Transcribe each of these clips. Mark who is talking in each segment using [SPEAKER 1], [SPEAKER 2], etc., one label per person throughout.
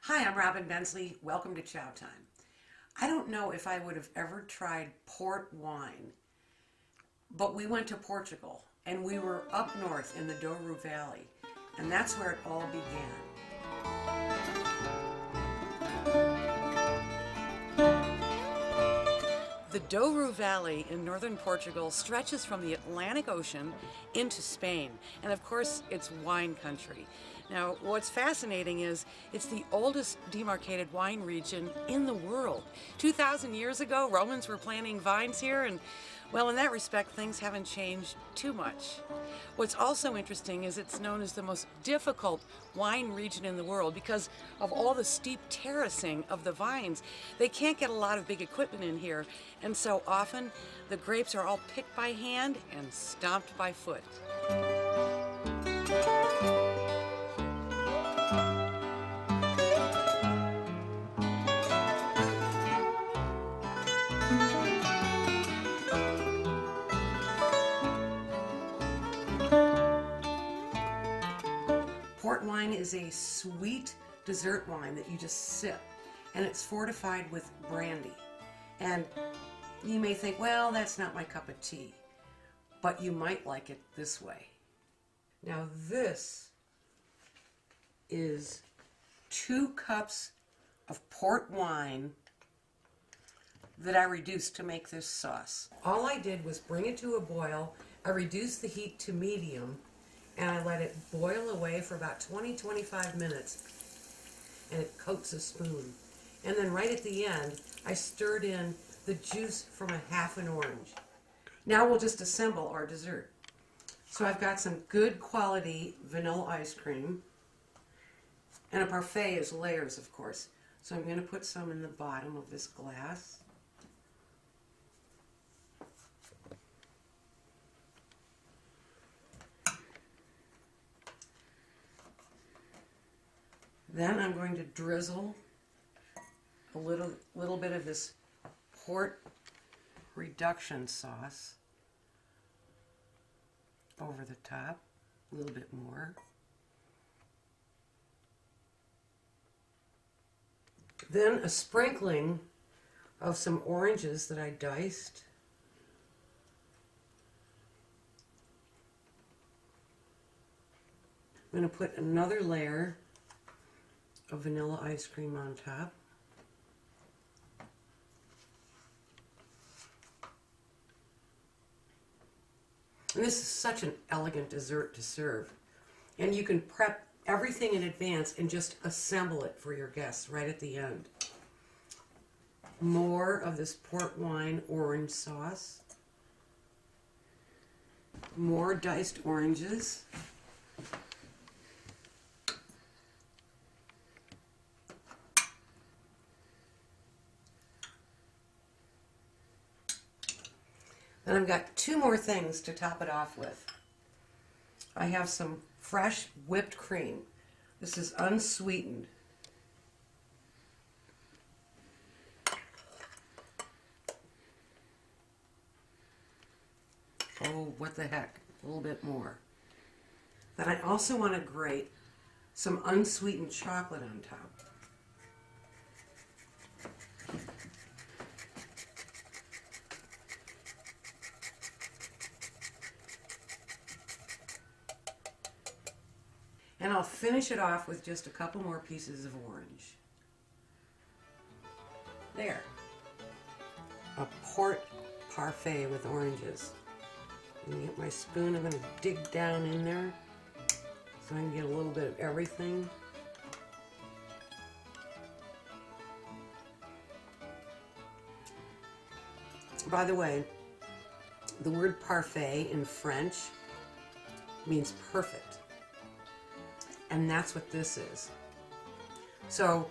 [SPEAKER 1] Hi, I'm Robin Bensley. Welcome to Chow Time. I don't know if I would have ever tried port wine, but we went to Portugal and we were up north in the Douro Valley, and that's where it all began. The Douro Valley in northern Portugal stretches from the Atlantic Ocean into Spain, and of course it's wine country. Now, what's fascinating is it's the oldest demarcated wine region in the world. 2,000 years ago, Romans were planting vines here, and well, in that respect, things haven't changed too much. What's also interesting is it's known as the most difficult wine region in the world because of all the steep terracing of the vines. They can't get a lot of big equipment in here, and so often the grapes are all picked by hand and stomped by foot. Port wine is a sweet dessert wine that you just sip, and it's fortified with brandy. And you may think, well, that's not my cup of tea, but you might like it this way. Now this is 2 cups of port wine that I reduced to make this sauce. All I did was bring it to a boil. I reduced the heat to medium, and I let it boil away for about 20-25 minutes, and it coats a spoon. And then right at the end, I stirred in the juice from a half an orange. Now we'll just assemble our dessert. So I've got some good quality vanilla ice cream, and a parfait is layers, of course. So I'm going to put some in the bottom of this glass. Then I'm going to drizzle a little bit of this port reduction sauce over the top, a little bit more. Then a sprinkling of some oranges that I diced. I'm going to put another layer of vanilla ice cream on top. And this is such an elegant dessert to serve. And you can prep everything in advance and just assemble it for your guests right at the end. More of this port wine orange sauce. More diced oranges. And I've got 2 more things to top it off with. I have some fresh whipped cream. This is unsweetened. Oh, what the heck, a little bit more. Then I also want to grate some unsweetened chocolate on top. And I'll finish it off with just a couple more pieces of orange. There. A port parfait with oranges. I'm going to get my spoon. I'm going to dig down in there so I can get a little bit of everything. By the way, the word parfait in French means perfect. And that's what this is. So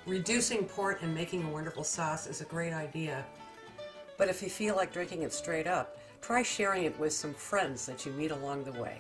[SPEAKER 1] reducing port and making a wonderful sauce is a great idea. But if you feel like drinking it straight up, try sharing it with some friends that you meet along the way.